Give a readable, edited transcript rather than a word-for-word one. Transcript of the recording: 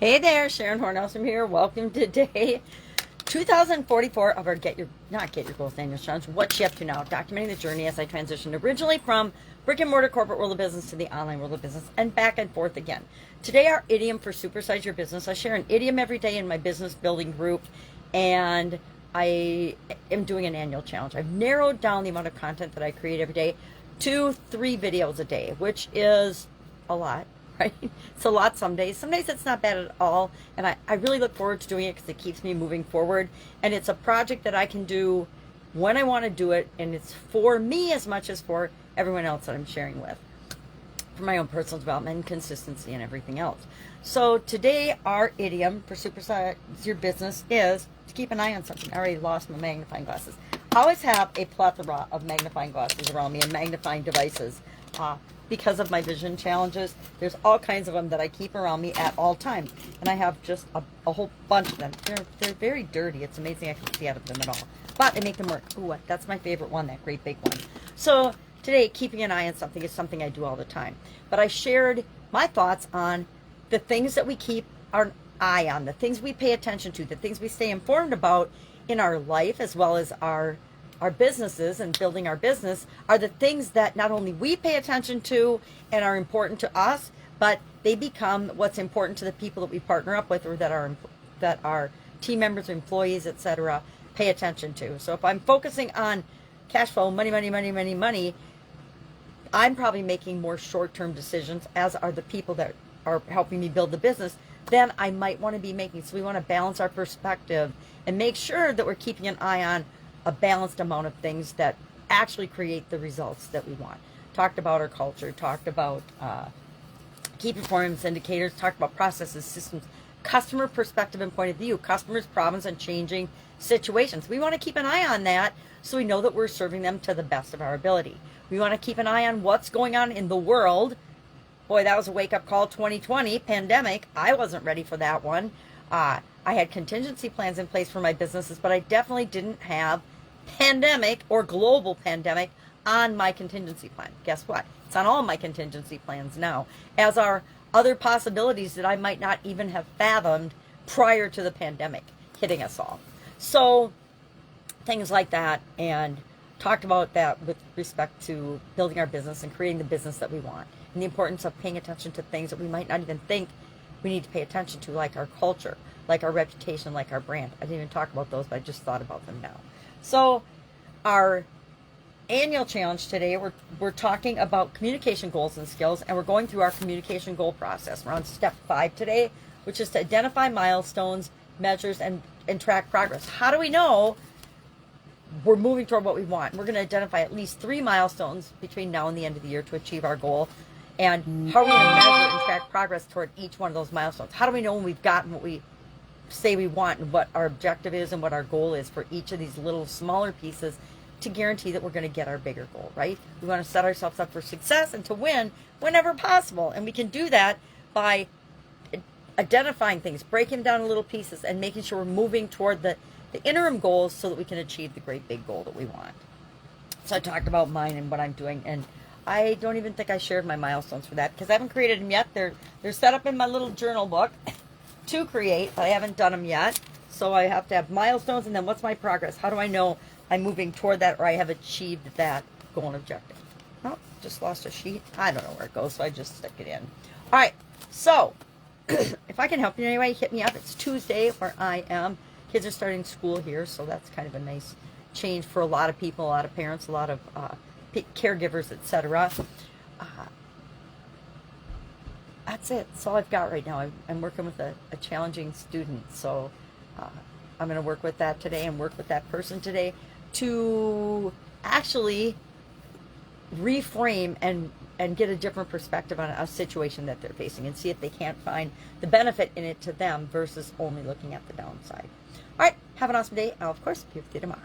Hey there, Sharon Horne-Ellstrom here. Welcome to day 2044 of our not Get Your Goals Annual Challenge. What's she up to now? Documenting the journey as I transitioned originally from brick and mortar corporate world of business to the online world of business and back and forth again. Today, our idiom for supersize your business. I share an idiom every day in my business building group, and I am doing an annual challenge. I've narrowed down the amount of content that I create every day to 3 videos a day, which is a lot. Right? It's a lot some days. Some days it's not bad at all. And I really look forward to doing it because it keeps me moving forward. And it's a project that I can do when I want to do it. And it's for me as much as for everyone else that I'm sharing with, for my own personal development and consistency and everything else. So today our idiom for supersize your business is to keep an eye on something. I already lost my magnifying glasses. I always have a plethora of magnifying glasses around me and magnifying devices. Because of my vision challenges, there's all kinds of them that I keep around me at all times. And I have just a whole bunch of them. They're very dirty. It's amazing I can see out of them at all. But I make them work. Ooh, that's my favorite one, that great big one. So today, keeping an eye on something is something I do all the time. But I shared my thoughts on the things that we keep our eye on, the things we pay attention to, the things we stay informed about in our life as well as our businesses and building our business are the things that not only we pay attention to and are important to us, but they become what's important to the people that we partner up with or that our team members, employees, etc. pay attention to. So if I'm focusing on cash flow, money, I'm probably making more short-term decisions, as are the people that are helping me build the business, than I might want to be making. So we want to balance our perspective and make sure that we're keeping an eye on a balanced amount of things that actually create the results that we want. Talked about our culture, talked about key performance indicators, talked about processes, systems, customer perspective and point of view, customers' problems and changing situations. We want to keep an eye on that so we know that we're serving them to the best of our ability. We want to keep an eye on what's going on in the world. Boy, that was a wake-up call. 2020 pandemic. I wasn't ready for that one. I had contingency plans in place for my businesses, but I definitely didn't have pandemic or global pandemic on my contingency plan. Guess what? It's on all my contingency plans now, as are other possibilities that I might not even have fathomed prior to the pandemic hitting us all. So things like that, and talked about that with respect to building our business and creating the business that we want, and the importance of paying attention to things that we might not even think we need to pay attention to, like our culture, like our reputation, like our brand. I didn't even talk about those, but I just thought about them now. So our annual challenge today, we're talking about communication goals and skills, and we're going through our communication goal process. We're on step 5 today, which is to identify milestones, measures, and track progress. How do we know we're moving toward what we want? We're going to identify at least 3 milestones between now and the end of the year to achieve our goal. And how are we going to measure and track progress toward each one of those milestones? How do we know when we've gotten what we say we want and what our objective is and what our goal is for each of these little smaller pieces to guarantee that we're going to get our bigger goal, right? We want to set ourselves up for success and to win whenever possible. And we can do that by identifying things, breaking them down in little pieces, and making sure we're moving toward the interim goals so that we can achieve the great big goal that we want. So I talked about mine and what I'm doing, and I don't even think I shared my milestones for that because I haven't created them yet. They're set up in my little journal book to create, but I haven't done them yet. So I have to have milestones, and then what's my progress? How do I know I'm moving toward that or I have achieved that goal and objective? Oh, just lost a sheet. I don't know where it goes, so I just stick it in. All right, so if I can help you in any way, hit me up. It's Tuesday where I am. Kids are starting school here, so that's kind of a nice change for a lot of people, a lot of parents, a lot of caregivers, etc. That's it. That's all I've got right now. I'm working with a challenging student, so I'm going to work with that today and work with that person today to actually reframe and get a different perspective on a situation that they're facing and see if they can't find the benefit in it to them versus only looking at the downside. All right, have an awesome day. I'll, of course, be with you tomorrow.